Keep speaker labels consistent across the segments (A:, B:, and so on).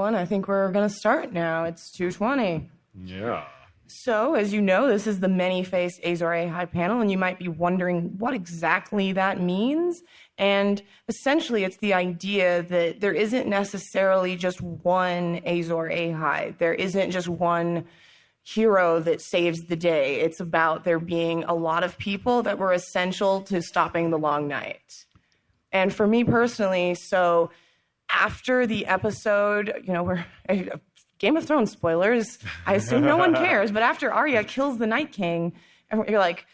A: everyone. I think we're going to start now. It's 2:20.
B: Yeah.
A: So, as you know, this is the many-faced Azor Ahai panel, and you might be wondering what exactly that means. And essentially, it's the idea that there isn't necessarily just one Azor Ahai. There isn't just one hero that saves the day. It's about there being a lot of people that were essential to stopping the long night. And for me personally, so after the episode, Game of Thrones spoilers, I assume no one cares, but after Arya kills the Night King, and you're like,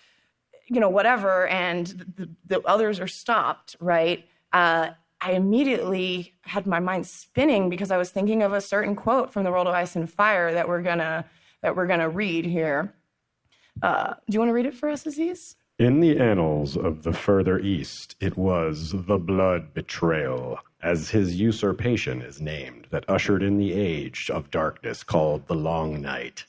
A: whatever, and the others are stopped, right? I immediately had my mind spinning because I was thinking of a certain quote from The World of Ice and Fire that we're gonna read here. Do you want to read it for us, Aziz?
B: In the annals of the further east, it was the blood betrayal, as his usurpation is named, that ushered in the age of darkness called the Long Night.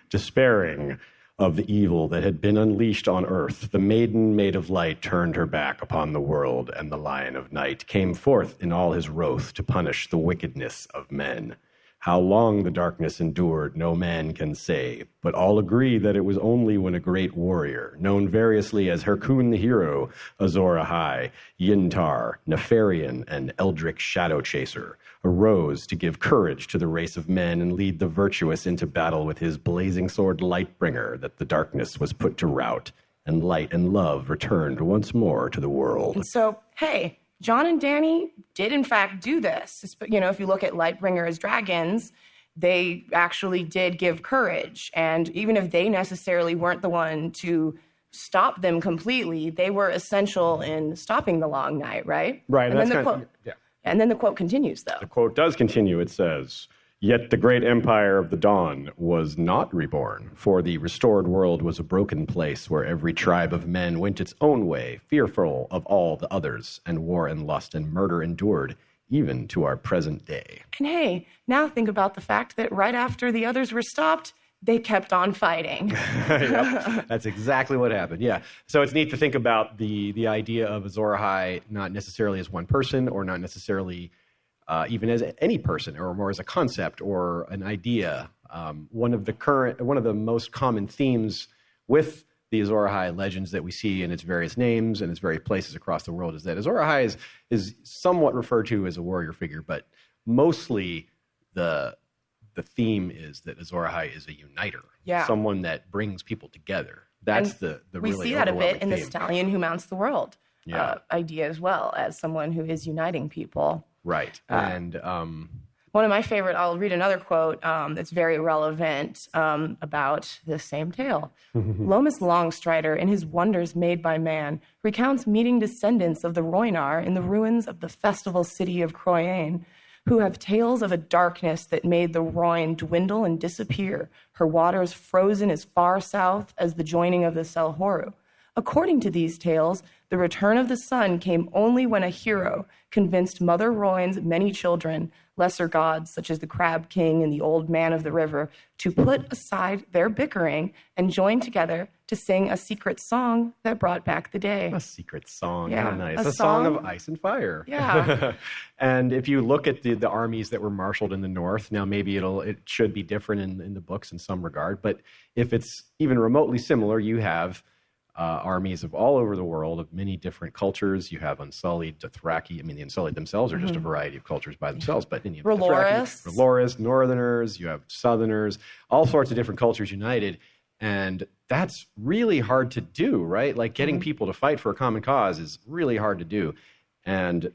B: Despairing of the evil that had been unleashed on earth, the maiden Maid of Light turned her back upon the world, and the Lion of Night came forth in all his wrath to punish the wickedness of men. How long the darkness endured, no man can say, but all agree that it was only when a great warrior, known variously as Hercune the Hero, Azor Ahai, Yintar, Nefarian, and Eldric Shadow Chaser, arose to give courage to the race of men and lead the virtuous into battle with his blazing sword Lightbringer, that the darkness was put to rout, and light and love returned once more to the world.
A: And so, hey, Jon and Dany did, in fact, do this. If you look at Lightbringer as dragons, they actually did give courage. And even if they necessarily weren't the one to stop them completely, they were essential in stopping the Long Night, right?
B: Right.
A: And then the quote continues, though.
B: The quote does continue. It says, "Yet the great empire of the dawn was not reborn, for the restored world was a broken place where every tribe of men went its own way, fearful of all the others, and war and lust and murder endured, even to our present day."
A: And hey, now think about the fact that right after the others were stopped, they kept on fighting.
B: Yep, that's exactly what happened. Yeah. So it's neat to think about the idea of Azor Ahai not necessarily as one person, or not necessarily even as any person, or more as a concept or an idea. One of the most common themes with the Azor Ahai legends that we see in its various names and its various places across the world is that Azor Ahai is somewhat referred to as a warrior figure, but mostly the theme is that Azor Ahai is a uniter, someone that brings people together. That's the
A: we
B: really
A: see that a bit in
B: theme.
A: the Stallion Who Mounts the World idea as well, as someone who is uniting people.
B: Right. And
A: one of my favorite, I'll read another quote that's very relevant about this same tale. Lomas Longstrider, in his Wonders Made by Man, recounts meeting descendants of the Rhoynar in the ruins of the festival city of Croyane, who have tales of a darkness that made the Rhoyne dwindle and disappear, her waters frozen as far south as the joining of the Selhoru. According to these tales, the return of the sun came only when a hero convinced Mother Rhoyne's many children, lesser gods such as the Crab King and the Old Man of the River, to put aside their bickering and join together to sing a secret song that brought back the day.
B: A secret song.
A: Yeah,
B: How nice. A song of ice and fire.
A: Yeah.
B: And if you look at the armies that were marshaled in the north, now maybe it should be different in the books in some regard, but if it's even remotely similar, you have armies of all over the world of many different cultures. You have Unsullied, Dothraki. I mean, the Unsullied themselves are just a variety of cultures by themselves, but then you have R'hllorys, Northerners, you have Southerners, all sorts of different cultures united. And that's really hard to do, right? Like getting people to fight for a common cause is really hard to do. And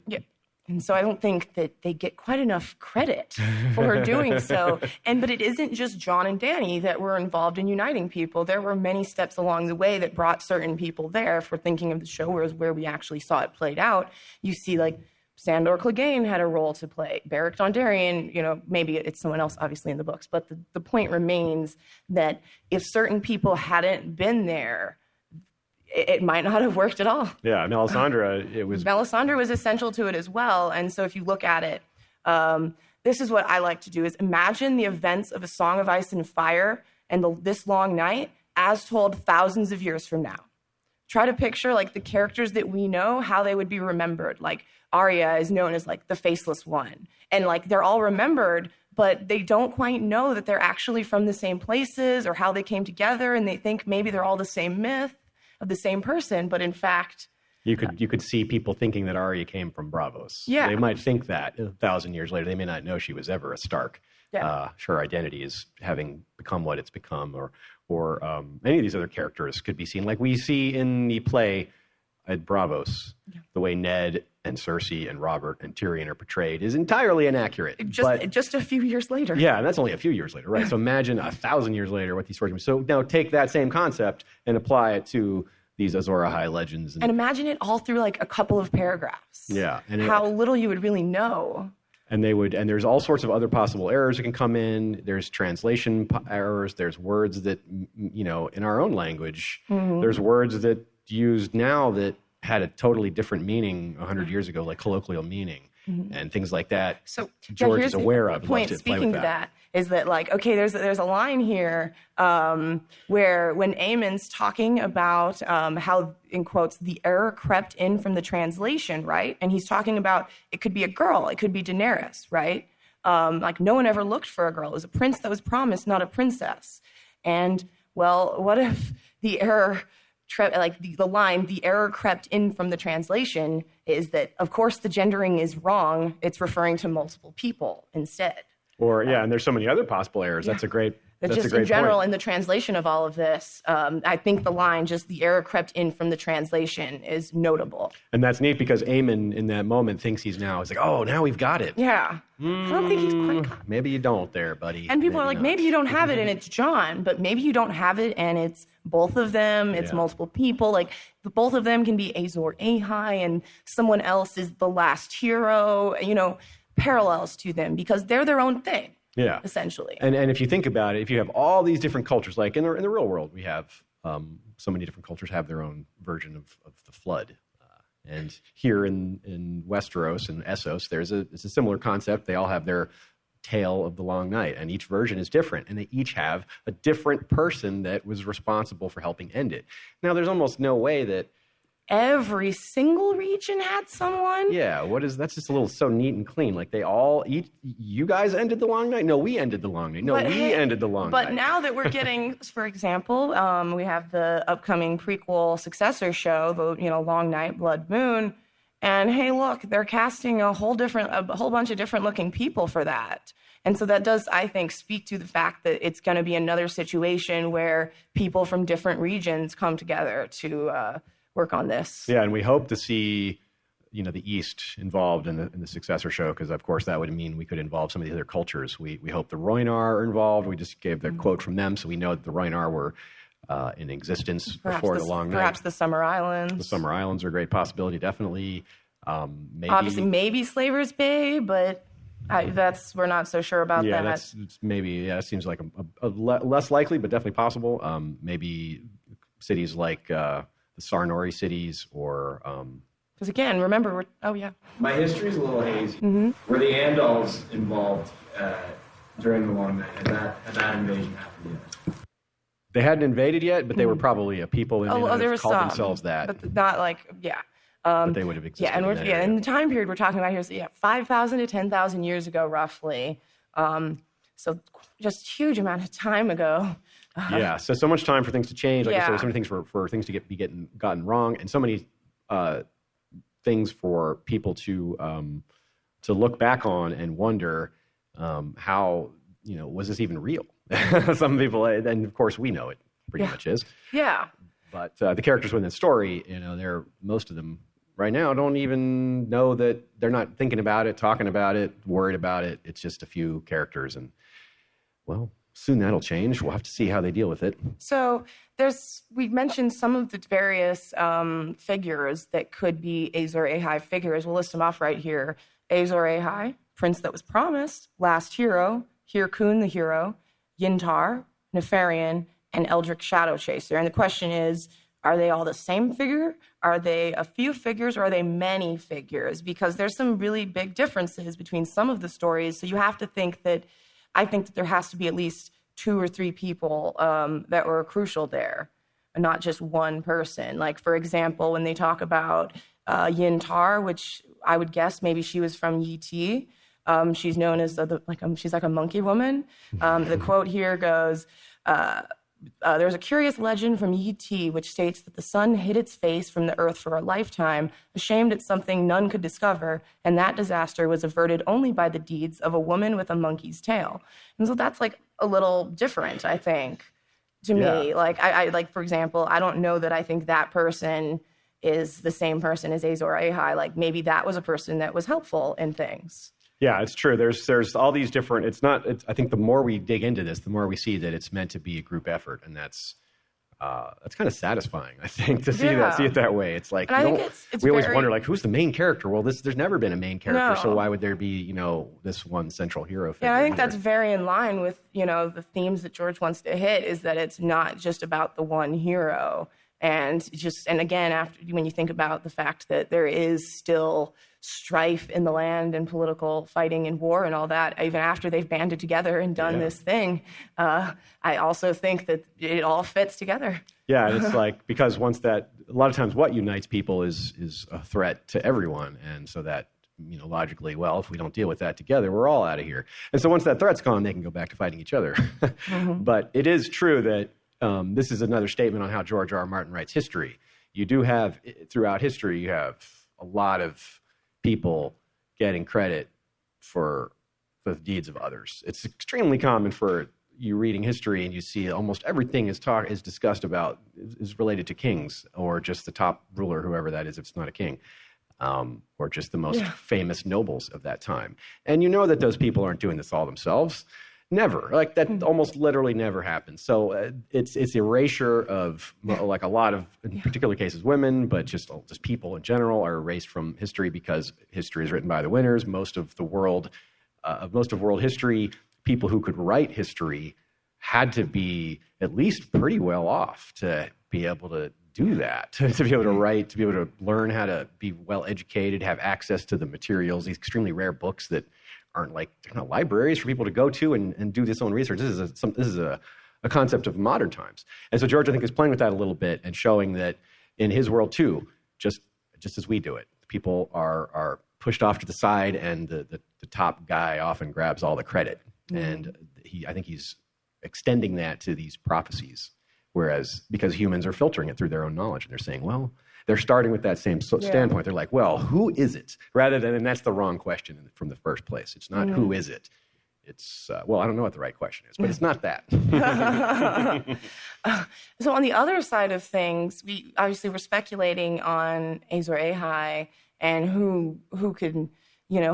A: And so I don't think that they get quite enough credit for doing so. But it isn't just Jon and Dany that were involved in uniting people. There were many steps along the way that brought certain people there. For thinking of the show where we actually saw it played out, you see like Sandor Clegane had a role to play. Beric Dondarrion, maybe it's someone else obviously in the books, but the point remains that if certain people hadn't been there, it might not have worked at all.
B: Yeah,
A: Melisandre was essential to it as well. And so if you look at it, this is what I like to do, is imagine the events of A Song of Ice and Fire and this long night as told thousands of years from now. try to picture like the characters that we know, how they would be remembered. Like Arya is known as like the faceless one, and like they're all remembered, but they don't quite know that they're actually from the same places or how they came together, and they think maybe they're all the same myth of the same person, but in fact,
B: you could see people thinking that Arya came from Bravos.
A: Yeah.
B: They might think that 1,000 years later. They may not know she was ever a Stark.
A: Yeah.
B: Her identity is having become what it's become, or any of these other characters could be seen. Like we see in the play at Bravos, the way Ned and Cersei and Robert and Tyrion are portrayed is entirely inaccurate.
A: Just a few years later.
B: Yeah, and that's only a few years later, right? So imagine 1,000 years later what these stories mean. So now take that same concept and apply it to these Azor Ahai legends.
A: And imagine it all through like a couple of paragraphs.
B: Yeah. And
A: how little you would really know.
B: And there's all sorts of other possible errors that can come in. There's translation errors. There's words that, in our own language, there's words that used now that had a totally different meaning 100 years ago, like colloquial meaning and things like that.
A: So
B: George is aware of.
A: Point speaking to that is that like, okay, there's a line here where when Aemon's talking about how, in quotes, the error crept in from the translation, right? And he's talking about it could be a girl, it could be Daenerys, right? Like no one ever looked for a girl. It was a prince that was promised, not a princess. And well, what if the error, the line, the error crept in from the translation is that, of course, the gendering is wrong. It's referring to multiple people instead.
B: Or, and there's so many other possible errors. That's a great
A: just in general, in the translation of all of this, I think the line, just the error crept in from the translation, is notable.
B: And that's neat because Aemon in that moment thinks he's like, oh, now we've got it.
A: Yeah. I don't think he's quite got it.
B: Maybe you don't there, buddy.
A: And people are like, maybe you don't have it and it's Jon, but maybe you don't have it and it's both of them. It's multiple people. Like both of them can be Azor Ahai and someone else is the last hero, parallels to them because they're their own thing.
B: Yeah,
A: essentially.
B: And if you think about it, if you have all these different cultures, like in the real world, we have so many different cultures have their own version of the flood. And here in Westeros and Essos, it's a similar concept. They all have their tale of the long night, and each version is different, and they each have a different person that was responsible for helping end it. Now, there's almost no way that
A: every single region had someone.
B: Yeah, that's just a little so neat and clean. Like you guys ended the long night? No, we ended the long night. No, we ended the long night.
A: But now that we're getting, for example, we have the upcoming prequel successor show, the Long Night, Blood Moon, and hey, look, they're casting a whole bunch of different looking people for that. And so that does, I think, speak to the fact that it's going to be another situation where people from different regions come together to work on this.
B: Yeah, and we hope to see, the East involved in the successor show, because of course that would mean we could involve some of the other cultures. We hope the Rhoynar are involved. We just gave the quote from them, so we know that the Rhoynar were in existence before the Long Night.
A: Perhaps the Summer Islands.
B: The Summer Islands are a great possibility, definitely.
A: Obviously, maybe Slaver's Bay, but we're not so sure about that.
B: That's maybe. Yeah, it seems like a less likely, but definitely possible. Maybe cities like the Sarnori cities, or
A: because again, remember,
C: my history's a little hazy. Were the Andals involved during the Long Night? Had that invasion happened yet?
B: They hadn't invaded yet, but they were probably a people in that called themselves that.
A: But not
B: but they would have existed.
A: Yeah, and in the time period we're talking about here, so 5,000 to 10,000 years ago, roughly. So just huge amount of time ago.
B: So much time for things to change. Like I said, so many things for things to be gotten wrong, and so many things for people to look back on and wonder how was this even real? Some people, and of course we know it pretty much is.
A: Yeah.
B: But the characters within the story, most of them right now don't even know that they're not thinking about it, talking about it, worried about it. It's just a few characters, and well, soon that'll change. We'll have to see how they deal with it.
A: So we've mentioned some of the various figures that could be Azor Ahai figures. We'll list them off right here. Azor Ahai, prince that was promised, last hero, Hirkun the hero, Yntar, Nefarian, and Eldrick Shadow Chaser. And the question is, are they all the same figure? Are they a few figures, or are they many figures? Because there's some really big differences between some of the stories. So you have to think that, I think that there has to be at least 2 or 3 people that were crucial there. not just one person. Like, for example, when they talk about Yin Tar, which I would guess maybe she was from Yi Ti. She's known as she's like a monkey woman. The quote here goes, there's a curious legend from Yi Ti which states that the sun hid its face from the earth for a lifetime, ashamed at something none could discover, and that disaster was averted only by the deeds of a woman with a monkey's tail. And so that's like a little different, I think, to me. Like, I like, for example, I don't know that I think that person is the same person as Azor Ahai. Like, maybe that was a person that was helpful in things.
B: Yeah, it's true. There's all these different. I think the more we dig into this, the more we see that it's meant to be a group effort, and that's kind of satisfying. I think to see it that way. It's like we always wonder, like, who's the main character? Well, there's never been a main character, so why would there be this one central hero figure?
A: Yeah, I think that's very in line with the themes that George wants to hit. Is that it's not just about the one hero, and again, when you think about the fact that there is still strife in the land and political fighting and war and all that, even after they've banded together and done this thing, I also think that it all fits together. Yeah,
B: and it's like, because a lot of times what unites people is a threat to everyone, and so that, logically, well, if we don't deal with that together, we're all out of here. And so once that threat's gone, they can go back to fighting each other. But it is true that this is another statement on how George R. R. Martin writes history. You do have, throughout history, you have a lot of people getting credit for the deeds of others. It's extremely common for you reading history and you see almost everything is discussed about is related to kings, or just the top ruler, whoever that is, if it's not a king, or just the most famous nobles of that time. And you know that those people aren't doing this all themselves. Never. Like, that almost literally never happens. So it's erasure of, like, a lot of, in particular cases, women, but just people in general are erased from history because history is written by the winners. Most of world history, people who could write history had to be at least pretty well off to be able to do that, to be able to write, to be able to learn how to be well educated, have access to the materials, these extremely rare books that they're not libraries for people to go to and do this own research. This is a concept of modern times. And so George, I think, is playing with that a little bit and showing that in his world too, just as we do it, people are pushed off to the side, and the top guy often grabs all the credit. And I think he's extending that to these prophecies, because humans are filtering it through their own knowledge, and they're saying, well, they're starting with that same standpoint. They're like, well, who is it? Rather than, and that's the wrong question from the first place. It's not who is it. It's, well, I don't know what the right question is, but it's not that.
A: So on the other side of things, we're speculating on Azor Ahai and who could,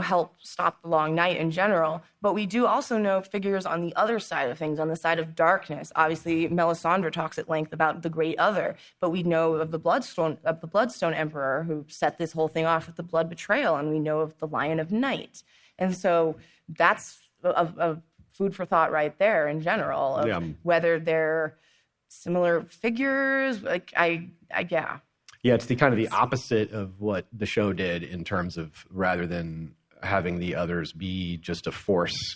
A: help stop the long night in general. But we do also know figures on the other side of things, on the side of darkness. Obviously, Melisandre talks at length about the Great Other, but we know of the Bloodstone Emperor, who set this whole thing off with the blood betrayal, and we know of the Lion of Night. And so that's a food for thought right there in general, of whether they're similar figures.
B: Yeah, it's the kind of the opposite of what the show did, in terms of, rather than having the others be just a force,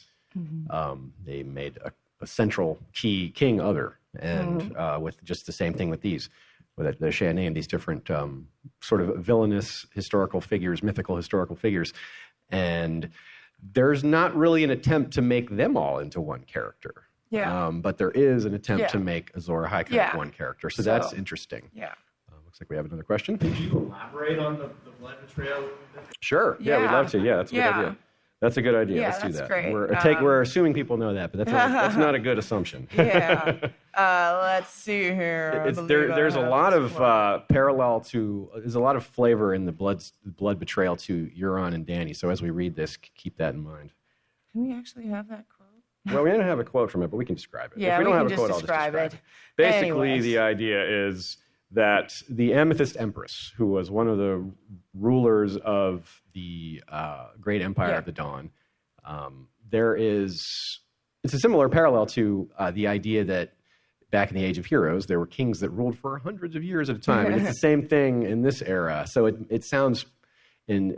B: they made a central key king other, and with just the same thing with these, with the Ashaya name, these different sort of villainous historical figures, mythical historical figures, and there's not really an attempt to make them all into one character. But there is an attempt to make Azor Ahai kind of one character, so that's interesting. Looks like we have another question.
C: Could you elaborate on the blood betrayal?
B: Sure. Yeah, we'd love to. Yeah, that's a good idea. That's a good idea.
A: Yeah,
B: let's do that.
A: Great.
B: We're assuming people know that, but that's not a good assumption.
A: Let's see here.
B: There's a lot of there's a lot of flavor in the blood betrayal to Euron and Dany. So as we read this, keep that in mind.
A: Can we actually have that quote?
B: Well, we don't have a quote from it, but we can describe it.
A: Yeah,
B: if we don't have
A: a
B: quote, I'll just describe it. Basically, the idea is that the Amethyst Empress, who was one of the rulers of the Great Empire of the Dawn, it's a similar parallel to the idea that back in the Age of Heroes, there were kings that ruled for hundreds of years at a time. And it's the same thing in this era. So it sounds, it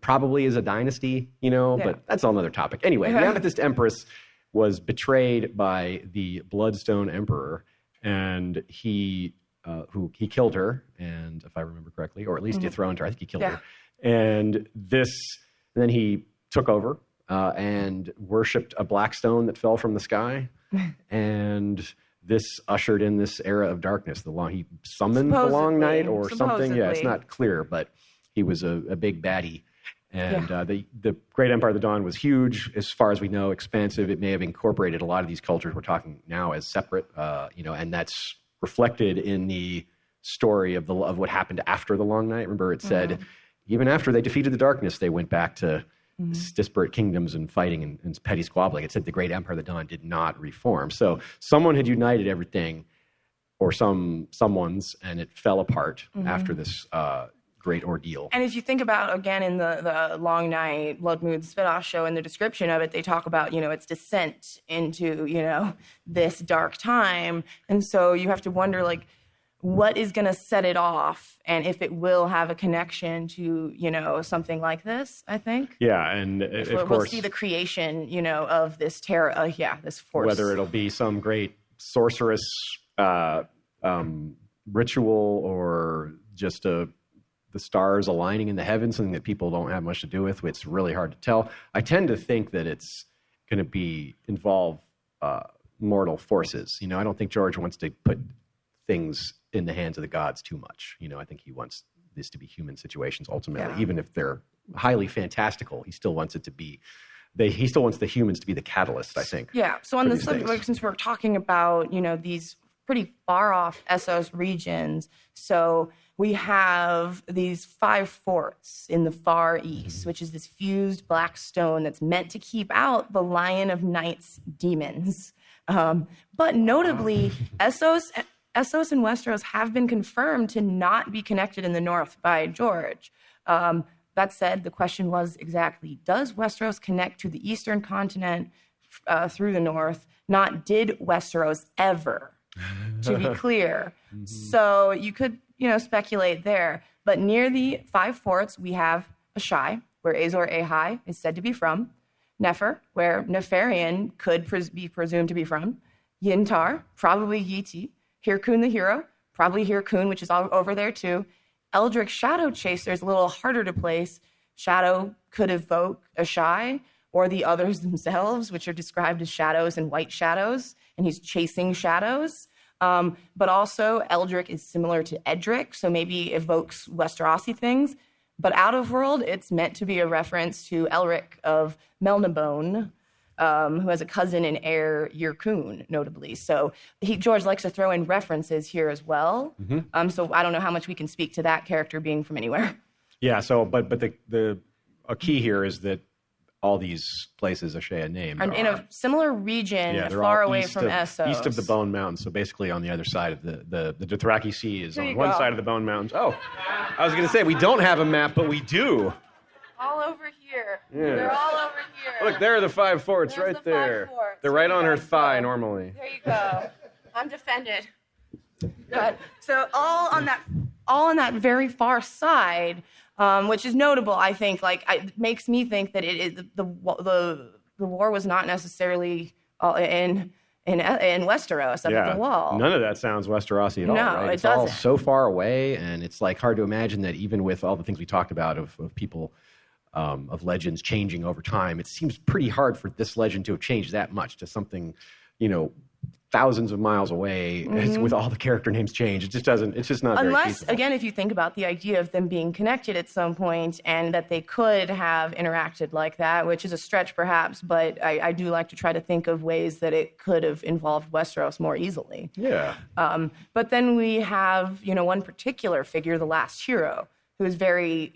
B: probably is a dynasty, but that's all another topic. Anyway, the Amethyst Empress was betrayed by the Bloodstone Emperor, and he who he killed her, and if I remember correctly, or at least dethroned her. I think he killed her. And then he took over and worshipped a black stone that fell from the sky, and this ushered in this era of darkness. He summoned the Long Night or something. Yeah, it's not clear, but he was a big baddie. And the Great Empire of the Dawn was huge, as far as we know, expansive. It may have incorporated a lot of these cultures we're talking now as separate, and that's reflected in the story of what happened after the Long Night. Remember, it said even after they defeated the darkness, they went back to disparate kingdoms and fighting and petty squabbling. It said the Great Empire of the Dawn did not reform. So someone had united everything, or someone's, and it fell apart after this great ordeal.
A: And if you think about, again, in the Long Night, Blood Moon, Spit-Off show, in the description of it, they talk about, its descent into, this dark time. And so you have to wonder, like, what is going to set it off, and if it will have a connection to, something like this, I think.
B: Yeah, and of course,
A: we'll see the creation, of this terror, this force.
B: Whether it'll be some great sorceress ritual, or just the stars aligning in the heavens, something that people don't have much to do with. It's really hard to tell. I tend to think that it's going to involve mortal forces. I don't think George wants to put things in the hands of the gods too much. I think he wants this to be human situations ultimately, even if they're highly fantastical. He still wants it to be. He still wants the humans to be the catalyst, I think.
A: Yeah. So on the subject, since we're talking about these pretty far off Essos regions, so we have these 5 forts in the far east, which is this fused black stone that's meant to keep out the Lion of Night's demons. But notably, Essos and Westeros have been confirmed to not be connected in the north by George. That said, the question was exactly, does Westeros connect to the eastern continent through the north? Not did Westeros ever, to be clear. So you could, speculate there. But near the 5 forts, we have Ashai, where Azor Ahai is said to be from. Nefer, where Nefarian could be presumed to be from. Yintar, probably Yiti. Hirkun the hero, probably Hirkun, which is all over there too. Eldrick Shadow Chaser is a little harder to place. Shadow could evoke Ashai, or the others themselves, which are described as shadows and white shadows, and he's chasing shadows. But also, Eldrick is similar to Edric, so maybe evokes Westerosi things. But out of world, it's meant to be a reference to Elric of Melnibone, who has a cousin and heir, Yirkun, notably. So George likes to throw in references here as well. So I don't know how much we can speak to that character being from anywhere.
B: Yeah. So, but a key here is that all these places Ashaya named
A: are in a similar region, far away from Essos.
B: East of the Bone Mountains, so basically on the other side of the Dothraki Sea is on one side of the Bone Mountains. Oh, I was going to say, we don't have a map, but we do.
A: All over here.
B: Yeah.
A: They're all over here.
B: Look, there are the 5 forts.
A: There's
B: right
A: the
B: there.
A: 5 forts.
B: They're right on her thigh normally.
A: There you go. I'm defended. Good. So all on that very far side, which is notable, I think. It makes me think that it is the war was not necessarily in Westeros up at the wall.
B: None of that sounds Westerosi at all.
A: No,
B: right?
A: it
B: It's
A: doesn't.
B: all so far away, and it's hard to imagine that even with all the things we talked about of people, of legends changing over time, it seems pretty hard for this legend to have changed that much to something, thousands of miles away with all the character names changed. It just doesn't. It's just not.
A: Unless,
B: very
A: again, if you think about the idea of them being connected at some point and that they could have interacted like that, which is a stretch perhaps, but I do like to try to think of ways that it could have involved Westeros more easily.
B: Yeah.
A: But then we have, one particular figure, the last hero, who is very,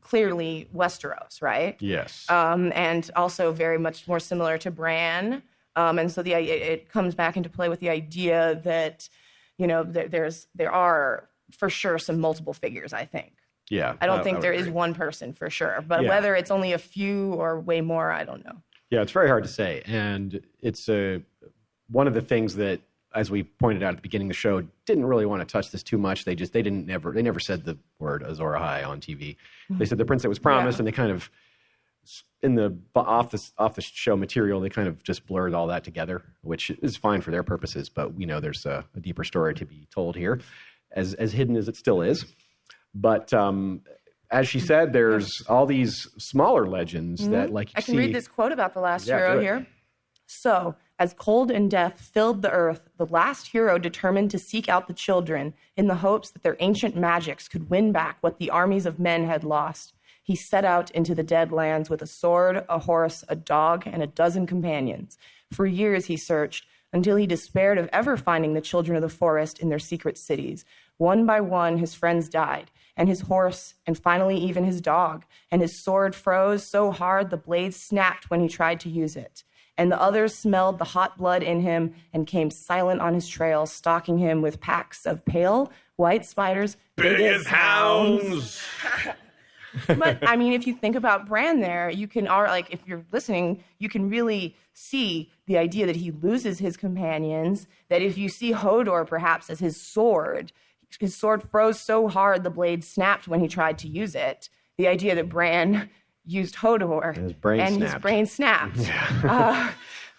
A: clearly Westeros, right?
B: Yes.
A: And also very much more similar to Bran. And so it comes back into play with the idea that, there are for sure some multiple figures, I think.
B: Yeah.
A: I don't think there is one person for sure, but whether it's only a few or way more, I don't know.
B: Yeah, it's very hard to say. And it's one of the things that, as we pointed out at the beginning of the show, didn't really want to touch this too much. They never said the word Azor Ahai on TV. They said the prince that was promised, and they kind of in the off the show material, they kind of just blurred all that together, which is fine for their purposes. But we know there's a deeper story to be told here, as hidden as it still is. But as she said, there's all these smaller legends that, like,
A: I can read this quote about the last hero here. So, as cold and death filled the earth, the last hero determined to seek out the children in the hopes that their ancient magics could win back what the armies of men had lost. He set out into the dead lands with a sword, a horse, a dog, and a dozen companions. For years he searched, until he despaired of ever finding the children of the forest in their secret cities. One by one, his friends died, and his horse, and finally even his dog, and his sword froze so hard the blade snapped when he tried to use it. And the others smelled the hot blood in him and came silent on his trail, stalking him with packs of pale white spiders, big as hounds. But, I mean, if you think about Bran there, you can, like, if you're listening, you can really see the idea that he loses his companions, that if you see Hodor perhaps as his sword froze so hard the blade snapped when he tried to use it. The idea that Bran used Hodor and his brain snapped. Yeah.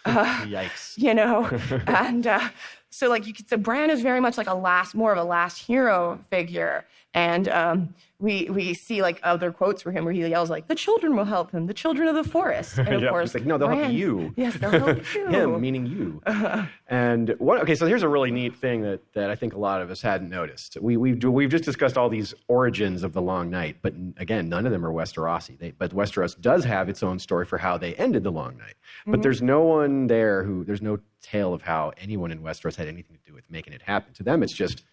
B: Yikes.
A: You know, and so, like, you could say Bran is very much like more of a last hero figure. And we see, like, other quotes for him where he yells, like, the children will help him, the children of the forest. And of course,
B: he's like, no, they'll help you.
A: Yes, they'll help you.
B: Him, meaning you. And so here's a really neat thing that I think a lot of us hadn't noticed. We've just discussed all these origins of the Long Night, but again, none of them are Westerosi. But Westeros does have its own story for how they ended the Long Night. But there's no one there there's no tale of how anyone in Westeros had anything to do with making it happen. To them, it's just,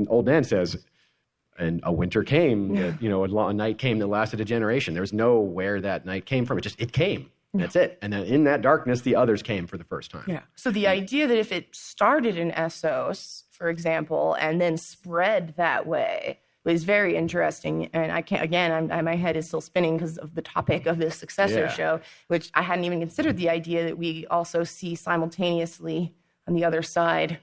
B: Old Nan says, and a winter came, a night came that lasted a generation. There's no where that night came from. It came. That's it. And then in that darkness, the others came for the first time. Yeah.
A: So the idea that if it started in Essos, for example, and then spread that way was very interesting. And I can't, again, my head is still spinning because of the topic of this successor show, which I hadn't even considered the idea that we also see simultaneously on the other side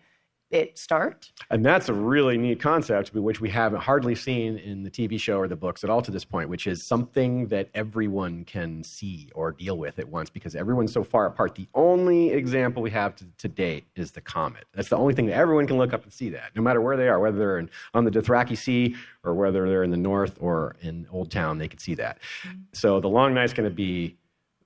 A: it start.
B: And that's a really neat concept, which we haven't hardly seen in the TV show or the books at all to this point, which is something that everyone can see or deal with at once because everyone's so far apart. The only example we have to date is the comet. That's the only thing that everyone can look up and see that, no matter where they are, whether they're on the Dothraki Sea or whether they're in the north or in Old Town, they can see that. So the Long Night's going to be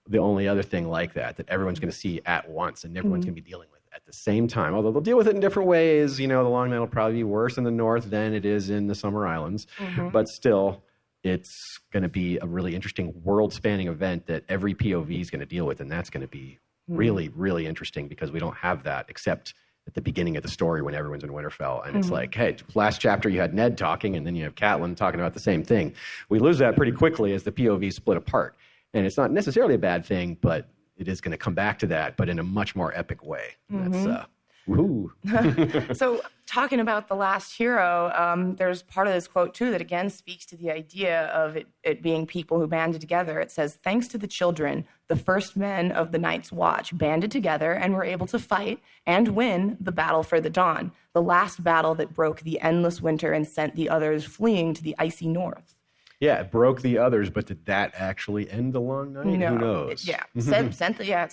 B: the only other thing like that everyone's going to see at once and everyone's going to be dealing with at the same time, although they'll deal with it in different ways. The Long Night will probably be worse in the north than it is in the Summer Islands, but still, it's going to be a really interesting world-spanning event that every POV is going to deal with, and that's going to be really, really interesting because we don't have that except at the beginning of the story when everyone's in Winterfell, and it's like, hey, last chapter you had Ned talking, and then you have Catelyn talking about the same thing. We lose that pretty quickly as the POVs split apart, and it's not necessarily a bad thing, but it is going to come back to that, but in a much more epic way. That's woohoo.
A: So talking about the last hero, there's part of this quote too that again speaks to the idea of it being people who banded together. It says, thanks to the children, the first men of the Night's Watch banded together and were able to fight and win the battle for the dawn, the last battle that broke the endless winter and sent the others fleeing to the icy north.
B: Yeah, it broke the others, but did that actually end the Long Night?
A: No.
B: Who knows?
A: It's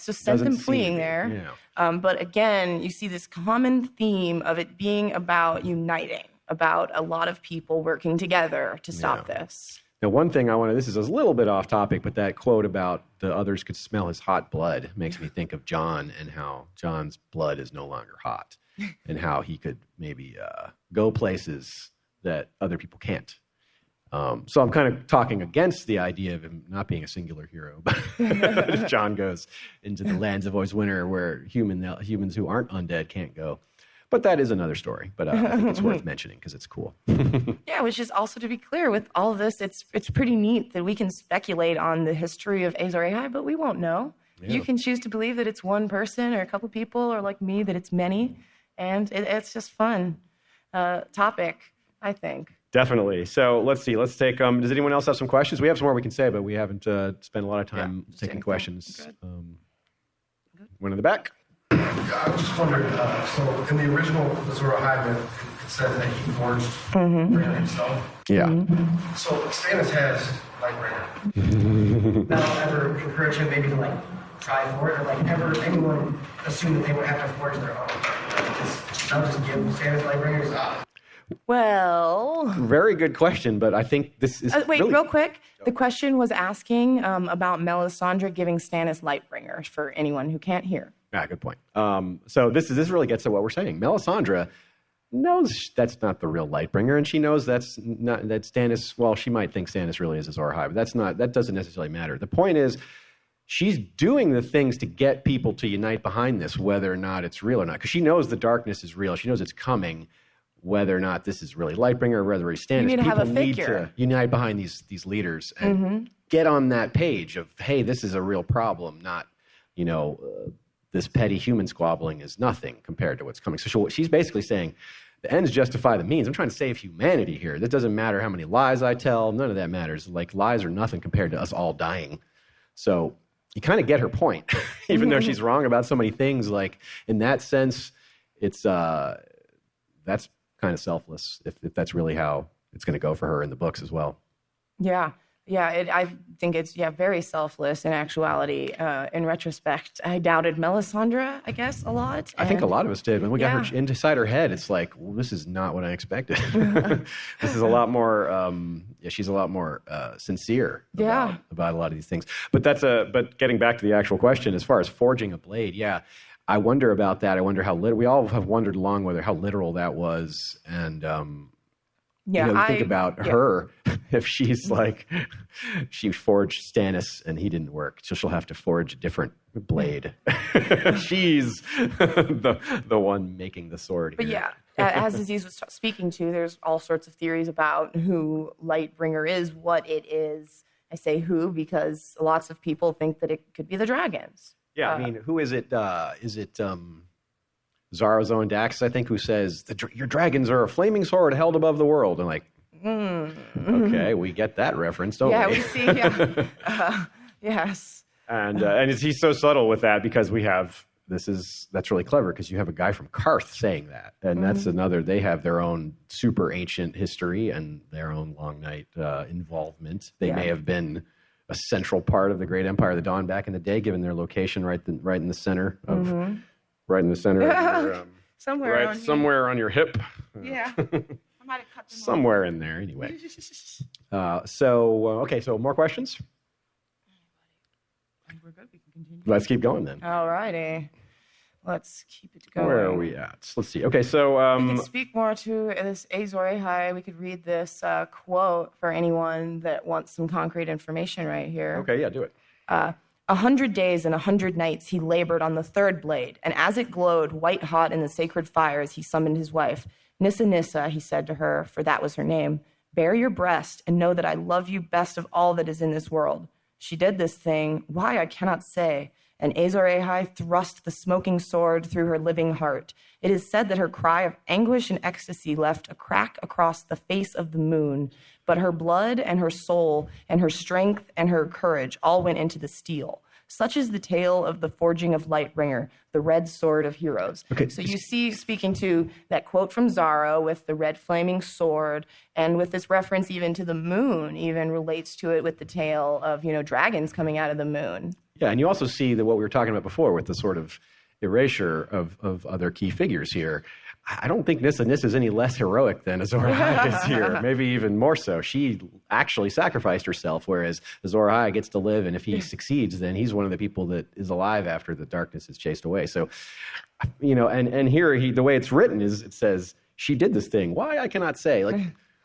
A: just sent them fleeing there. Yeah. But again, you see this common theme of it being about uniting, about a lot of people working together to stop this.
B: Now, one thing this is a little bit off topic, but that quote about the others could smell his hot blood makes me think of Jon and how Jon's blood is no longer hot and how he could maybe go places that other people can't. So I'm kind of talking against the idea of him not being a singular hero. But if Jon goes into the lands of Always Winter where humans who aren't undead can't go. But that is another story. But I think it's worth mentioning because it's cool.
A: Yeah, which is also, to be clear, with all of this, it's pretty neat that we can speculate on the history of Azor Ahai, but we won't know. Yeah. You can choose to believe that it's one person or a couple people, or like me, that it's many. And it's just fun topic, I think.
B: Definitely. So let's see. Let's take. Does anyone else have some questions? We have some more we can say, but we haven't spent a lot of time taking questions. One in the back.
D: I was just wondering. So in the original Azor Ahai myth, it says that he forged for himself.
B: Yeah.
D: So Stannis has Lightbringer. That'll ever encourage him maybe to like try for it, or like ever anyone assume that they would have to forge their own. I'll just give Stannis Lightbringers.
A: Well,
B: Very good question, but I think this is
A: wait,
B: really...
A: real quick. The question was asking about Melisandre giving Stannis Lightbringer for anyone who can't hear.
B: Yeah, good point. So this really gets to what we're saying. Melisandre knows that's not the real Lightbringer, and she knows that Stannis. Well, she might think Stannis really is Azor Ahai, but that doesn't necessarily matter. The point is, she's doing the things to get people to unite behind this, whether or not it's real or not, because she knows the darkness is real. She knows it's coming. Whether or not this is really Lightbringer or whether he's Stannis,
A: you need to
B: people
A: have a
B: need
A: figure.
B: to unite behind these leaders and get on that page of, hey, this is a real problem, not, this petty human squabbling is nothing compared to what's coming. So she's basically saying, the ends justify the means. I'm trying to save humanity here. That doesn't matter how many lies I tell. None of that matters. Like, lies are nothing compared to us all dying. So you kind of get her point, even though she's wrong about so many things. Like, in that sense, it's that's kind of selfless if that's really how it's going to go for her in the books as well.
A: Yeah. I think it's very selfless in actuality. In retrospect, I doubted Melisandre, I guess, a lot.
B: I think a lot of us did. When we got her inside her head, it's like, well, this is not what I expected. This is a lot more. She's a lot more sincere about a lot of these things. But but getting back to the actual question, as far as forging a blade, I wonder about that. I wonder how we all have wondered long whether how literal that was, and think about her if she's like she forged Stannis and he didn't work, so she'll have to forge a different blade. She's the one making the sword.
A: But as Aziz was speaking to, there's all sorts of theories about who Lightbringer is, what it is. I say who because lots of people think that it could be the dragons.
B: Yeah, I mean, who is it? Is it Zara's own Dax, I think, who says, your dragons are a flaming sword held above the world? And like, okay, we get that reference, don't we?
A: Yeah, we see, yes.
B: And he's so subtle with that because that's really clever because you have a guy from Karth saying that. And that's they have their own super ancient history and their own Long Night involvement. They may have been a central part of the Great Empire of the Dawn back in the day, given their location right in the center of your, somewhere on your hip.
A: Yeah, I might have cut them
B: somewhere in there. Anyway, so more questions.
A: We're good. We can continue.
B: Let's keep going then.
A: All righty. Let's keep it going.
B: Where are we at? Let's see. Okay, so
A: we can speak more to this Azor Ahai. We could read this quote for anyone that wants some concrete information right here.
B: Okay, yeah, do it.
A: 100 days and 100 nights he labored on the third blade, and as it glowed white hot in the sacred fires, he summoned his wife. Nissa Nissa, he said to her, for that was her name, bare your breast and know that I love you best of all that is in this world. She did this thing, why I cannot say. And Azor Ahai thrust the smoking sword through her living heart. It is said that her cry of anguish and ecstasy left a crack across the face of the moon, but her blood and her soul and her strength and her courage all went into the steel. Such is the tale of the forging of Lightbringer, the red sword of heroes. Okay. So you see, speaking to that quote from Zara with the red flaming sword, and with this reference even to the moon, even relates to it with the tale of, dragons coming out of the moon.
B: Yeah, and you also see that what we were talking about before with the sort of erasure of other key figures here. I don't think Nissa Nissa is any less heroic than Azor Ahai is here. Maybe even more so. She actually sacrificed herself, whereas Azor Ahai gets to live, and if he succeeds, then he's one of the people that is alive after the darkness is chased away. So, and here the way it's written is it says, she did this thing. Why? I cannot say. Like,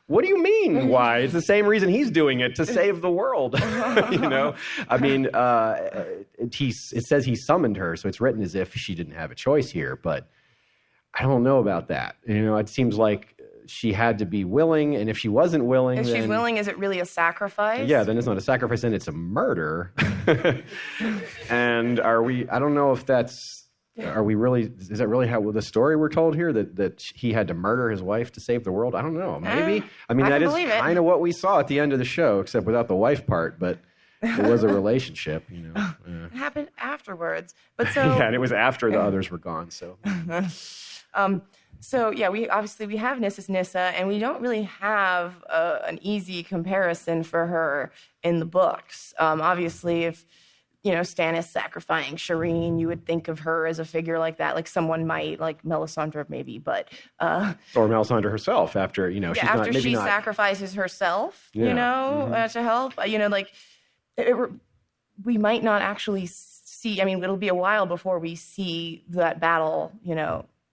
B: what do you mean, why? It's the same reason he's doing it, to save the world. I mean, it says he summoned her, so it's written as if she didn't have a choice here, but I don't know about that. It seems like she had to be willing, and if she wasn't willing,
A: if she's willing, is it really a sacrifice?
B: Yeah, then it's not a sacrifice, then it's a murder. And I don't know if is that really how the story we're told here, that he had to murder his wife to save the world? I don't know. Maybe. I mean, that is kind of what we saw at the end of the show, except without the wife part, but it was a relationship,
A: It happened afterwards. But so
B: yeah, and it was after the others were gone, so
A: So yeah, we have Nissa's Nissa, and we don't really have an easy comparison for her in the books. Obviously, if Stannis sacrificing Shireen, you would think of her as a figure like that, like someone might, like Melisandre maybe, but
B: or Melisandre herself after she's
A: after
B: not,
A: she
B: not...
A: sacrifices herself,
B: Yeah.
A: to help, we might not actually see. I mean, it'll be a while before we see that battle,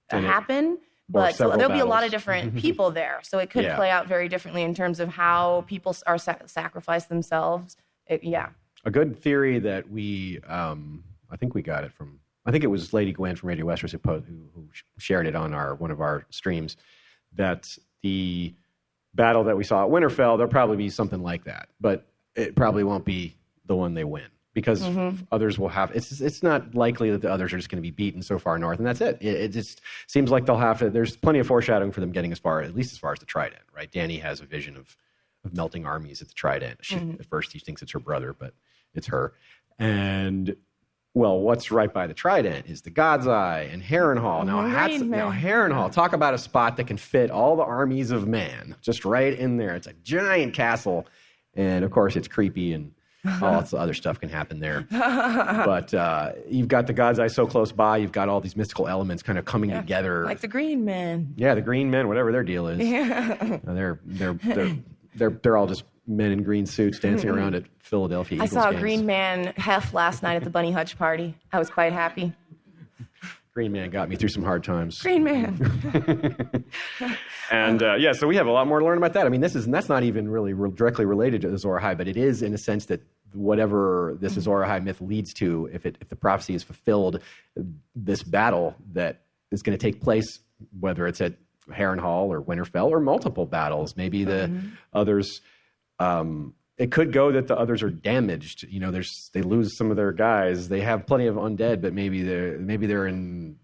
A: happen. But so there'll be a lot of different people there, so it could play out very differently in terms of how people are sacrifice themselves.
B: A good theory that we, I think we got it from, I think it was Lady Gwen from Radio Westeros who shared it on one of our streams, that the battle that we saw at Winterfell, there'll probably be something like that, but it probably won't be the one they win. Because others will have, it's not likely that the others are just going to be beaten so far north, and that's it. It just seems like they'll have to, there's plenty of foreshadowing for them getting at least as far as the Trident, right? Dany has a vision of melting armies at the Trident. At first he thinks it's her brother, but it's her. And, well, what's right by the Trident is the God's Eye and Harrenhal. Now Harrenhal, talk about a spot that can fit all the armies of man, just right in there. It's a giant castle, and of course it's creepy and all lots of other stuff can happen there. But you've got the God's Eye so close by. You've got all these mystical elements kind of coming together.
A: Like the Green Men.
B: Yeah, the Green Men, whatever their deal is.
A: Yeah.
B: They're all just men in green suits dancing around at Philadelphia Eagles
A: I saw a
B: games.
A: Green Man hef last night at the Bunny Hutch party. I was quite happy.
B: Green Man got me through some hard times.
A: Green Man.
B: And so we have a lot more to learn about that. I mean, that's not even really directly related to Azor Ahai, but it is in a sense that whatever this Azor Ahai myth leads to, if the prophecy is fulfilled, this battle that is going to take place, whether it's at Harrenhal or Winterfell or multiple battles, maybe the others. It could go that the others are damaged. They lose some of their guys. They have plenty of undead, but maybe they're in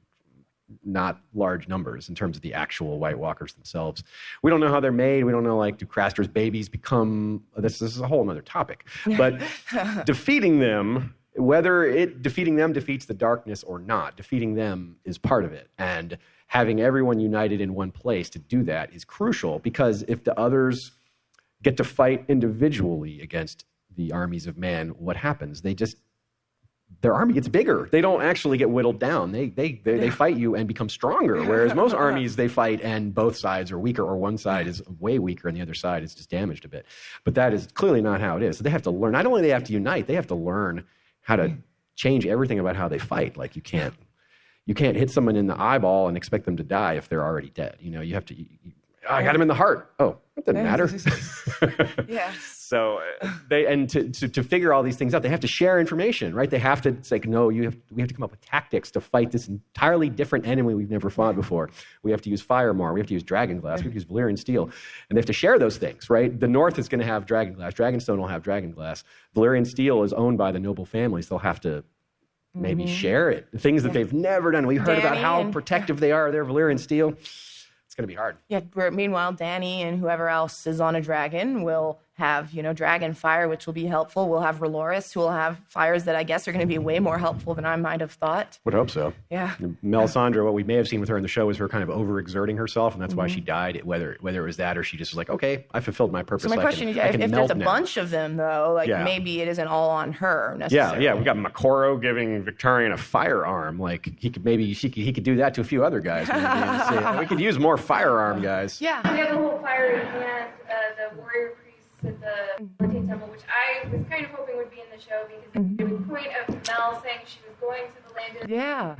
B: not large numbers in terms of the actual White Walkers themselves. We don't know how they're made. We don't know, do Craster's babies become... This is a whole other topic. But defeating them, defeating them defeats the darkness or not, defeating them is part of it. And having everyone united in one place to do that is crucial, because if the others get to fight individually against the armies of man, what happens? Their army gets bigger. They don't actually get whittled down. They fight you and become stronger. Whereas most armies, they fight and both sides are weaker, or one side is way weaker and the other side is just damaged a bit. But that is clearly not how it is. So they have to learn. Not only do they have to unite, they have to learn how to change everything about how they fight. Like you can't hit someone in the eyeball and expect them to die if they're already dead. You have to. I got him in the heart. Oh, it doesn't matter.
A: Yes.
B: So to figure all these things out, they have to share information, right? They have to say, no, we have to come up with tactics to fight this entirely different enemy we've never fought before. We have to use fire more. We have to use dragonglass. We have to use Valyrian steel. And they have to share those things, right? The North is going to have dragonglass. Dragonstone will have dragonglass. Valyrian steel is owned by the noble families. They'll have to maybe share it. The things that they've never done. We heard about how protective they are of their Valyrian steel. It's going to be hard.
A: Yeah. Meanwhile, Dany and whoever else is on a dragon will have, dragon fire, which will be helpful. We'll have Roloris, who will have fires that I guess are going to be way more helpful than I might have thought.
B: Would hope so.
A: Yeah.
B: Melisandre, what we may have seen with her in the show is her kind of overexerting herself, and that's why she died. Whether it was that or she just was like, okay, I fulfilled my purpose.
A: So my question is, if there's a bunch of them, though, maybe it isn't all on her necessarily.
B: Yeah. We got Makoro giving Victorian a firearm. Like he could do that to a few other guys. Maybe, we could use more firearm guys.
E: Yeah. We have the whole fiery hand, the warrior priests at the Valentine Temple, which I was kind of hoping would be in the show, because the point of Mel saying she was going to the land of introduce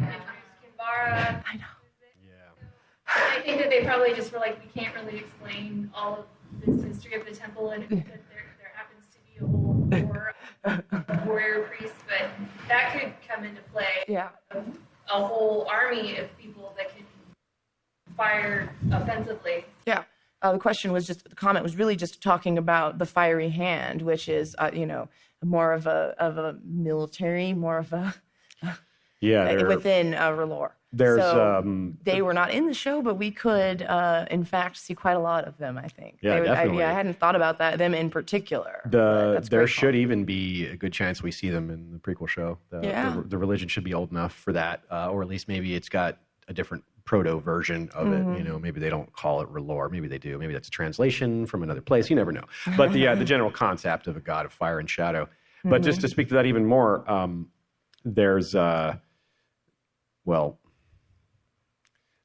E: Kinvara.
A: I know.
E: I think that they probably just were like, we can't really explain all of this history of the temple, and that there happens to be a whole war of warrior priests, but that could come into play.
A: Yeah.
E: A whole army of people that can fire offensively.
A: Yeah. The comment was really just talking about the fiery hand, which is, more of a military, more of a within R'hllor. They were not in the show, but we could, in fact, see quite a lot of them, I think.
B: Yeah, definitely.
A: I hadn't thought about them in particular.
B: There should even be a good chance we see them in the prequel show. The religion should be old enough for that, or at least maybe it's got a different proto version of it. Maybe they don't call it Relor. Maybe they do. Maybe that's a translation from another place. You never know. But the general concept of a god of fire and shadow. But just to speak to that even more, there's the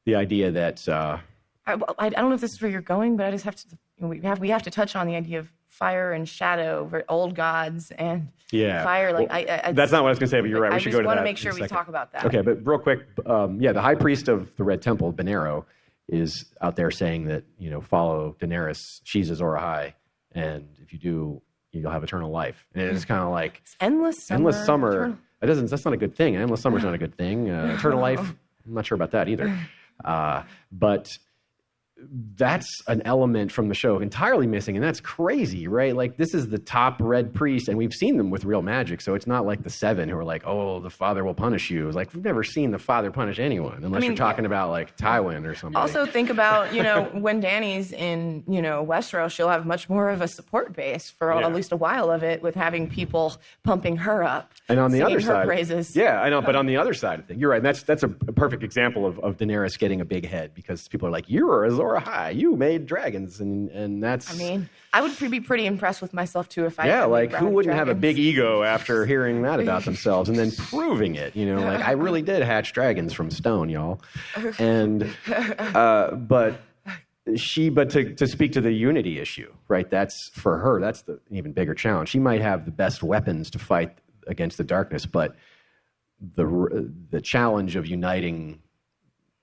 B: idea that
A: I don't know if this is where you're going, but I just have to. We have to touch on the idea of fire and shadow, old gods and fire. Like
B: that's not what I was going to say, but you're right. We should go to that.
A: I just want to make sure we talk about that.
B: Okay, but real quick, the high priest of the Red Temple, Benero, is out there saying that follow Daenerys. She's Azor Ahai, and if you do, you'll have eternal life. And it's kind of like
A: it's endless summer.
B: That's not a good thing. Endless summer's not a good thing. Eternal life, I'm not sure about that either. But that's an element from the show entirely missing, and that's crazy, right? Like, this is the top red priest, and we've seen them with real magic, so it's not like the Seven who are like, oh, the Father will punish you. It's like, we've never seen the Father punish anyone, unless you're talking about, like, Tywin or something.
A: Also, think about, when Dany's in, Westeros, she'll have much more of a support base for at least a while of it, with having people pumping her up.
B: And on the other side,
A: praises.
B: Yeah, I know, but on the other side of things, you're right. That's a perfect example of Daenerys getting a big head, because people are like, you're Azor Ahai, you made dragons, and that's.
A: I mean, I would be pretty impressed with myself too if I.
B: Yeah, like, who wouldn't have a big ego after hearing that about themselves and then proving it? Like, I really did hatch dragons from stone, y'all. And but to speak to the unity issue, right? That's for her. That's the even bigger challenge. She might have the best weapons to fight against the darkness, but the challenge of uniting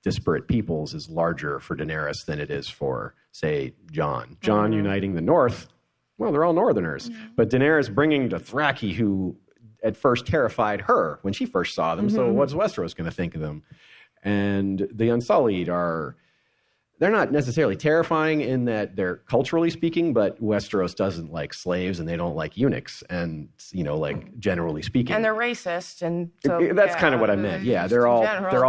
B: disparate peoples is larger for Daenerys than it is for, say, Jon. Jon uniting the North, well, they're all Northerners. But Daenerys bringing Dothraki, who at first terrified her when she first saw them, so what's Westeros going to think of them? And the Unsullied they're not necessarily terrifying in that they're culturally speaking, but Westeros doesn't like slaves and they don't like eunuchs, and like, generally speaking,
A: and they're racist, and so,
B: that's kind of what I meant. Yeah, they're all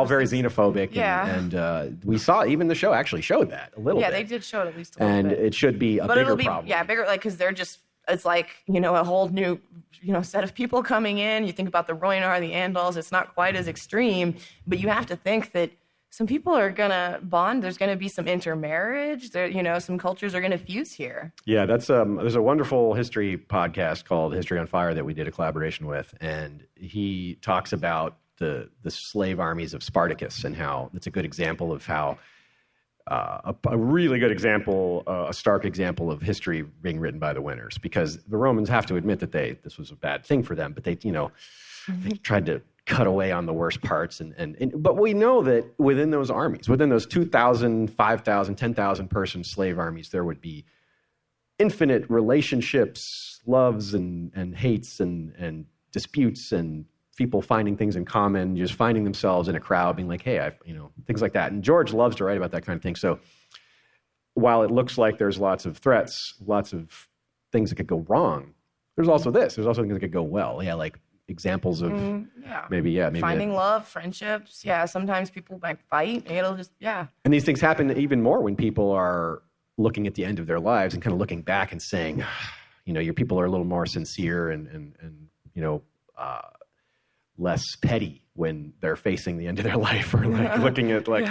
B: very xenophobic,
A: yeah.
B: and we saw even the show actually showed that a little bit.
A: Yeah, they did show it at least a little
B: and
A: bit.
B: It should be a bigger problem.
A: Yeah, bigger, like, because they're just, it's like, a whole new set of people coming in. You think about the Rhoynar, the Andals. It's not quite as extreme, but you have to think that some people are going to bond. There's going to be some intermarriage. There, some cultures are going to fuse here.
B: Yeah, that's there's a wonderful history podcast called History on Fire that we did a collaboration with, and he talks about the slave armies of Spartacus and how it's a good example of how a really good example, a stark example of history being written by the winners, because the Romans have to admit that this was a bad thing for them, but they tried to cut away on the worst parts. But we know that within those armies, within those 2,000, 5,000, 10,000 person slave armies, there would be infinite relationships, loves and hates and disputes, and people finding things in common, just finding themselves in a crowd being like, hey, things like that. And George loves to write about that kind of thing. So while it looks like there's lots of threats, lots of things that could go wrong, there's also things that could go well. Yeah, like examples of maybe
A: finding love, friendships. Yeah, sometimes people might fight. It'll just
B: And these things happen even more when people are looking at the end of their lives and kind of looking back and saying, your people are a little more sincere and less petty when they're facing the end of their life, or like looking at like,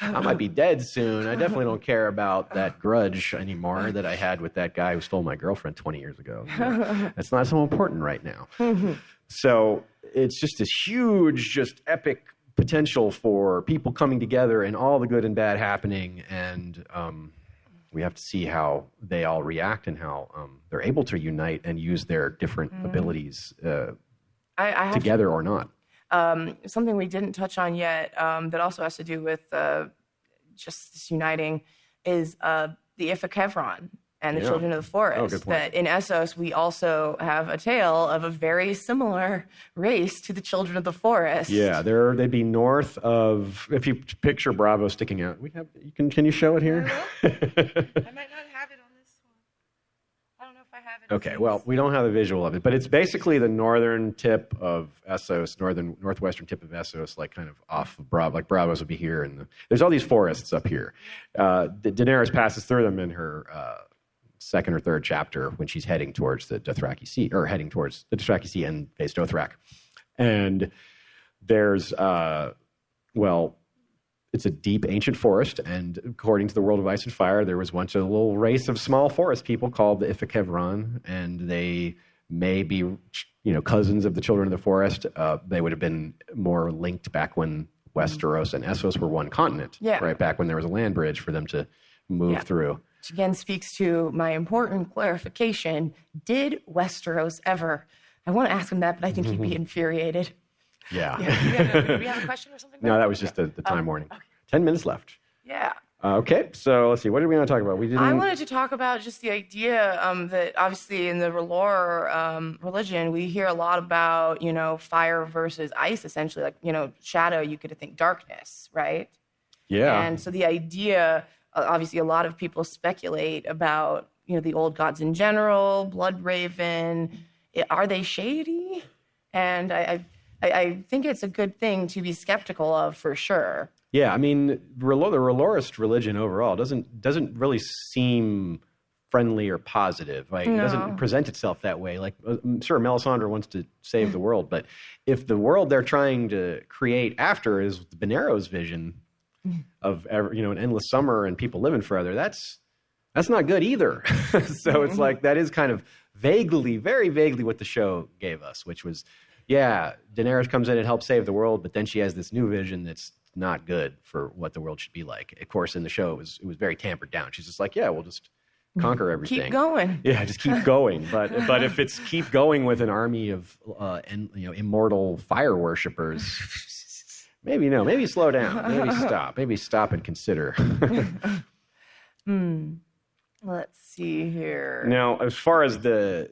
B: I might be dead soon. I definitely don't care about that grudge anymore that I had with that guy who stole my girlfriend 20 years ago. That's not so important right now. So it's just this huge, just epic potential for people coming together and all the good and bad happening. And we have to see how they all react and how they're able to unite and use their different abilities together or not.
A: Something we didn't touch on yet that also has to do with just this uniting is the Ithacevron and the Children of the Forest.
B: Good point.
A: That in Essos, we also have a tale of a very similar race to the Children of the Forest.
B: Yeah, they'd be north of, if you picture Bravo sticking out. Can you show it here?
A: I might not have it on this one. I don't know if I have it.
B: Okay, well, we don't have a visual of it, but it's basically the northern tip of Essos, northwestern tip of Essos, like kind of off of Bravo. Like Bravos would be here, and there's all these forests up here. Daenerys passes through them in her second or third chapter when she's heading towards the Dothraki Sea, or heading towards the Dothraki Sea and face Dothrak. And there's, it's a deep ancient forest, and according to the world of Ice and Fire, there was once a little race of small forest people called the Ifakevron, and they may be, cousins of the children of the forest. They would have been more linked back when Westeros and Essos were one continent, right back when there was a land bridge for them to move through.
A: Which again speaks to my important clarification. Did Westeros ever? I want to ask him that, but I think he'd be infuriated.
B: Yeah.
A: Do we have a question or something?
B: No, that was just the time warning. Okay. 10 minutes left.
A: Yeah.
B: Okay, so let's see. What did we want to talk about?
A: I wanted to talk about just the idea that obviously in the R'hllor religion, we hear a lot about, fire versus ice, essentially. Like, shadow, you could think darkness, right?
B: Yeah.
A: And so the idea, obviously a lot of people speculate about, the old gods in general, Blood Raven. Are they shady? And I think it's a good thing to be skeptical of for sure.
B: Yeah, I mean, the R'hllorist religion overall doesn't really seem friendly or positive. Like, it doesn't present itself that way. Like, I'm sure Melisandre wants to save the world, but if the world they're trying to create after is the Benero's vision of an endless summer and people living forever, that's not good either. So it's like that is kind of vaguely, very vaguely what the show gave us, which was, Daenerys comes in and helps save the world, but then she has this new vision that's not good for what the world should be like. Of course, in the show, it was very tampered down. She's just like, we'll just conquer everything.
A: Keep going.
B: Yeah, just keep going. But if it's keep going with an army of immortal fire worshippers, maybe slow down. Maybe stop and consider.
A: Let's see here.
B: Now, as far as the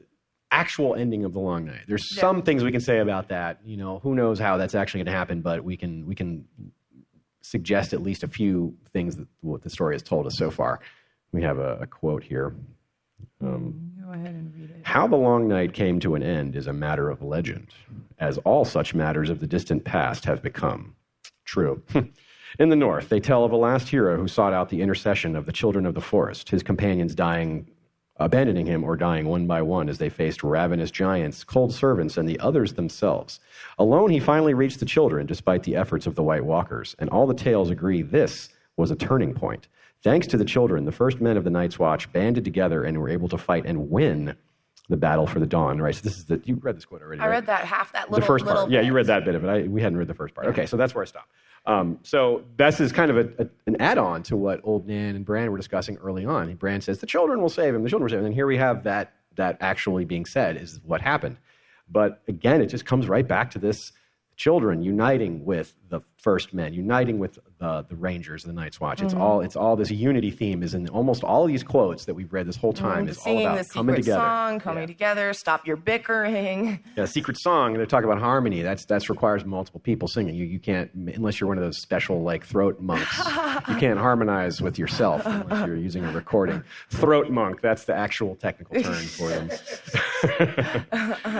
B: actual ending of the Long Night, there's some things we can say about that. Who knows how that's actually going to happen, but we can suggest at least a few things that what the story has told us so far. We have a quote here.
A: Go ahead and read it.
B: How the Long Night came to an end is a matter of legend, as all such matters of the distant past have become. True. In the north, they tell of a last hero who sought out the intercession of the children of the forest, his companions abandoning him or dying one by one as they faced ravenous giants, cold servants, and the others themselves. Alone, he finally reached the children, despite the efforts of the White Walkers, and all the tales agree this was a turning point. Thanks to the children, the first men of the Night's Watch banded together and were able to fight and win the battle for the dawn. Right. So this is you read this quote already.
A: I read that little.
B: The first part.
A: Bit.
B: Yeah, you read that bit of it. We hadn't read the first part. Okay, so that's where I stopped. So this is kind of an add-on to what Old Nan and Bran were discussing early on. Bran says, the children will save him, and here we have that actually being said is what happened. But again, it just comes right back to this children uniting with the first men, uniting with the Rangers, the Night's Watch. It's all this unity theme is in almost all these quotes that we've read this whole time is all about coming together.
A: Coming together, stop your bickering.
B: Yeah, secret song. They talk about harmony. That's requires multiple people singing. You can't, unless you're one of those special like throat monks. You can't harmonize with yourself unless you're using a recording. Throat monk. That's the actual technical term for them.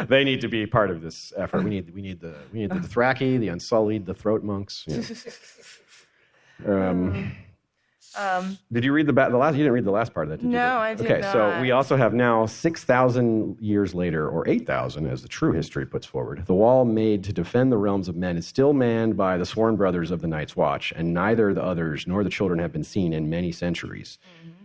B: They need to be part of this effort. We need the Dothraki, the Unsullied, the throat monks. Yeah. Did you read the last? You didn't read the last part of that, did you?
A: No, I did
B: not.
A: not.
B: So we also have now 6,000 years later, or 8,000, as the true history puts forward. The wall made to defend the realms of men is still manned by the sworn brothers of the Night's Watch, and neither the others nor the children have been seen in many centuries.
A: Mm-hmm.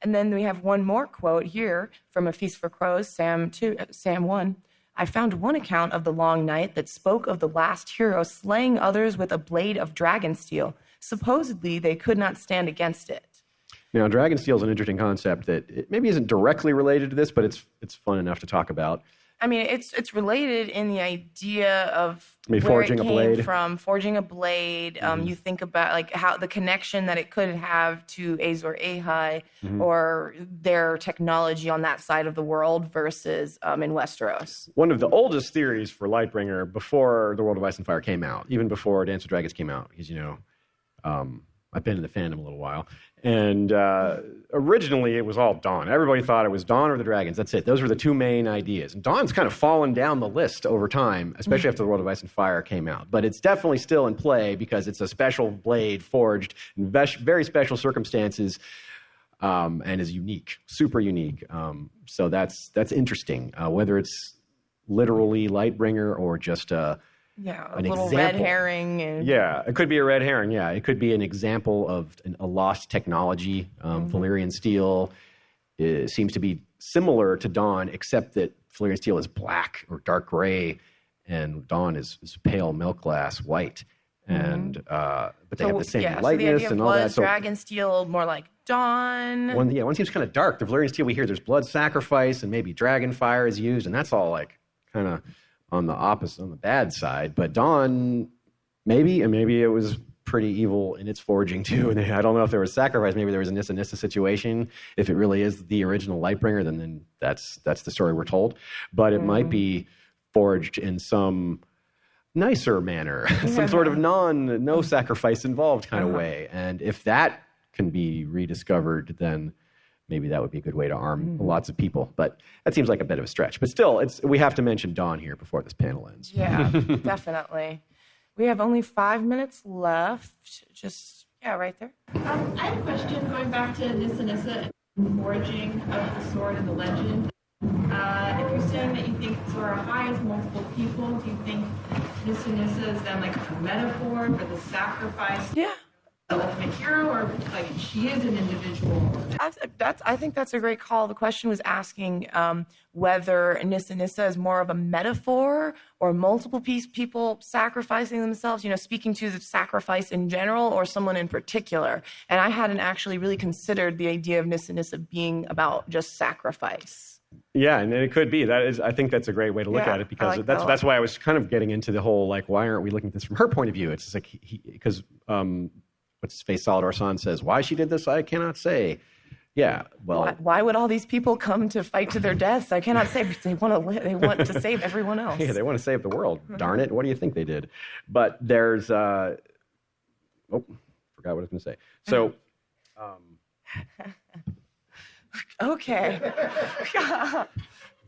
A: And then we have one more quote here from A Feast for Crows, Sam 1. I found one account of the Long Night that spoke of the last hero slaying others with a blade of dragon steel. Supposedly, they could not stand against it.
B: Now, dragon steel is an interesting concept that it maybe isn't directly related to this, but it's fun enough to talk about.
A: I mean, it's related in the idea of
B: where forging
A: it came
B: a blade.
A: From forging a blade. You think about like how the connection that it could have to Azor Ahai or their technology on that side of the world versus in Westeros.
B: One of the oldest theories for Lightbringer before the World of Ice and Fire came out, even before Dance with Dragons came out, because I've been in the fandom a little while. And originally it was all Dawn. Everybody thought it was Dawn or the Dragons. That's it. Those were the two main ideas. And Dawn's kind of fallen down the list over time, especially after the World of Ice and Fire came out. But it's definitely still in play because it's a special blade forged in very special circumstances and is unique, super unique. So that's interesting. Whether it's literally Lightbringer or just
A: Yeah, a
B: an
A: little
B: example.
A: red herring. And...
B: Yeah, it could be a red herring. Yeah, it could be an example of a lost technology. Valyrian steel seems to be similar to Dawn, except that Valyrian steel is black or dark gray, and Dawn is pale milk glass white. And but they have the same lightness
A: so the idea of
B: and all that.
A: blood, dragon steel, more like Dawn.
B: One seems kind of dark. The Valyrian steel we hear there's blood sacrifice and maybe dragon fire is used, and that's all like kind of on the opposite, on the bad side. But Dawn, maybe it was pretty evil in its forging too. And I don't know if there was sacrifice. Maybe there was a Nissa situation. If it really is the original Lightbringer, then that's the story we're told. But it might be forged in some nicer manner, some sort of no sacrifice involved kind of way. And if that can be rediscovered, then maybe that would be a good way to arm lots of people. But that seems like a bit of a stretch. But still, we have to mention Dawn here before this panel ends.
A: Yeah, definitely. We have only 5 minutes left. Just, right there.
F: I have a question going back to Nissa and forging of the sword and the legend. If you're saying that you think Azor Ahai is multiple people, do you think Nissa is then like a metaphor for the sacrifice?
A: Yeah.
F: The ultimate hero, or like she is an individual?
A: I think that's a great call. The question was asking whether Nissa is more of a metaphor or multiple people sacrificing themselves, speaking to the sacrifice in general or someone in particular. And I hadn't actually really considered the idea of Nissa being about just sacrifice.
B: Yeah, and it could be. I think that's a great way to look at it, because that's why I was kind of getting into the whole, like, why aren't we looking at this from her point of view? It's just like, because what's his face, Salador San says, why she did this, I cannot say. Yeah, well,
A: why would all these people come to fight to their deaths? I cannot say, but they want to save everyone else.
B: Yeah, they want to save the world. Darn it! What do you think they did? But there's forgot what I was going to say. So.
A: Okay.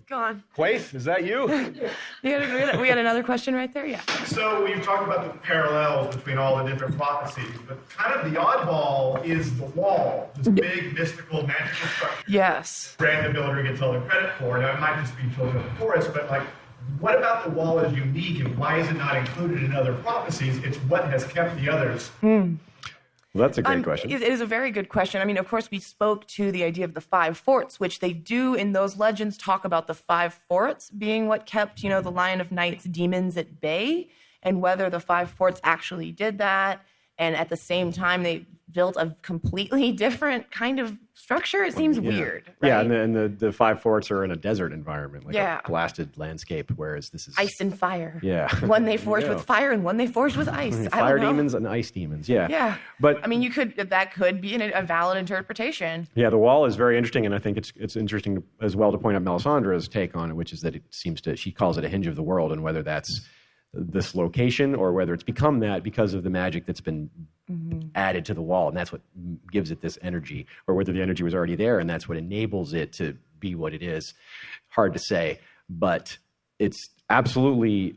A: Gone.
B: Quaith, is that you?
A: We had another question right there? Yeah.
G: So we've talked about the parallels between all the different prophecies, but kind of the oddball is the wall, this big, mystical, magical structure.
A: Yes.
G: Brand the Builder gets all the credit for. Now, it might just be Children of the Forest, but like, what about the wall is unique, and why is it not included in other prophecies? It's what has kept the others.
B: Well, that's a great question.
A: It is a very good question. I mean, of course, we spoke to the idea of the 5 forts, which they do in those legends talk about the 5 forts being what kept, the Lion of Night's demons at bay, and whether the 5 forts actually did that. And at the same time, they built a completely different kind of structure. It seems weird. Right?
B: Yeah, and the 5 forts are in a desert environment, like a blasted landscape, whereas this is
A: ice and fire.
B: Yeah.
A: One they forged with fire, and one they forged with ice.
B: Fire demons and ice demons. Yeah.
A: Yeah.
B: But
A: I mean, that could be a valid interpretation.
B: Yeah, the wall is very interesting, and I think it's interesting as well to point out Melisandre's take on it, which is that she calls it a hinge of the world, and whether that's this location or whether it's become that because of the magic that's been added to the wall, and that's what gives it this energy, or whether the energy was already there and that's what enables it to be what it is. Hard to say, but it's absolutely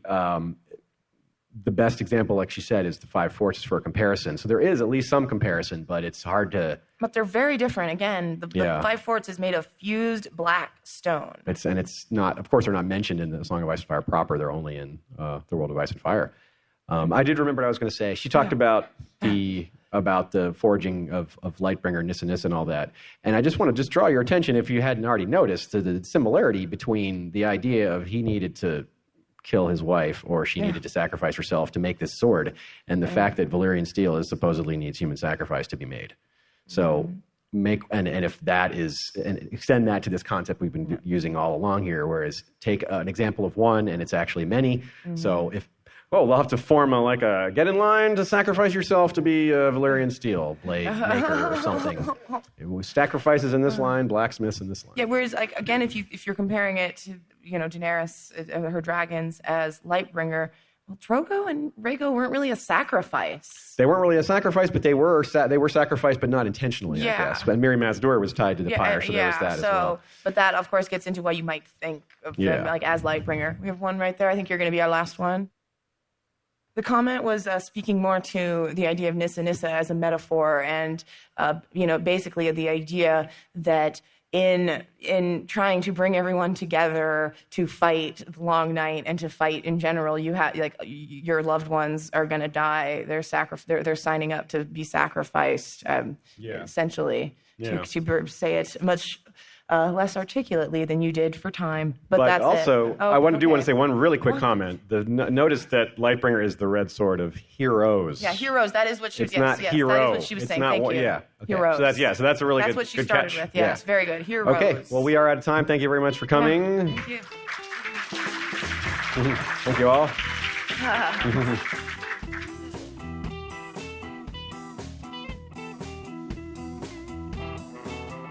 B: the best example, like she said, is the 5 forts for a comparison. So there is at least some comparison, but it's hard to...
A: But they're very different. Again, the 5 forts is made of fused black stone.
B: It's not, of course, they're not mentioned in the Song of Ice and Fire proper. They're only in the World of Ice and Fire. I did remember what I was going to say. She talked about the forging of Lightbringer, Nissa and all that. And I just want to draw your attention, if you hadn't already noticed, to the similarity between the idea of he needed to kill his wife, or she needed to sacrifice herself to make this sword, and the fact that Valyrian steel supposedly needs human sacrifice to be made. So if that is, and extend that to this concept we've been using all along here, whereas take an example of one and it's actually many. So we'll have to form get in line to sacrifice yourself to be a Valyrian steel blade maker or something. It was sacrifices in this line, blacksmiths in this line.
A: Yeah, whereas again, if you're comparing it to Daenerys, her dragons as Lightbringer, well, Drogo and Rhaego weren't really a sacrifice.
B: They weren't really a sacrifice, but they were sacrificed, but not intentionally, I guess. But Miri Mazdor was tied to the pyre, so there was that as well.
A: But that, of course, gets into what you might think of them as Lightbringer. We have one right there. I think you're going to be our last one. The comment was speaking more to the idea of Nissa as a metaphor, and basically the idea that in trying to bring everyone together to fight the long night and to fight in general. You have like your loved ones are going to die. They're signing up to be sacrificed. Essentially, to say it much less articulately than you did for time. But that's
B: also,
A: it. Oh,
B: I want to say one really quick comment. Notice that Lightbringer is the red sword of heroes.
A: Yeah, heroes. That is what she.
B: It's not hero.
A: That is what she was saying. Thank you.
B: Yeah. Okay.
A: Heroes.
B: So that's a really
A: that's
B: good.
A: What she
B: good
A: started
B: catch.
A: with. Yes, very good. Heroes.
B: Okay. Well, we are out of time. Thank you very much for coming.
A: Thank you.
B: Thank you all.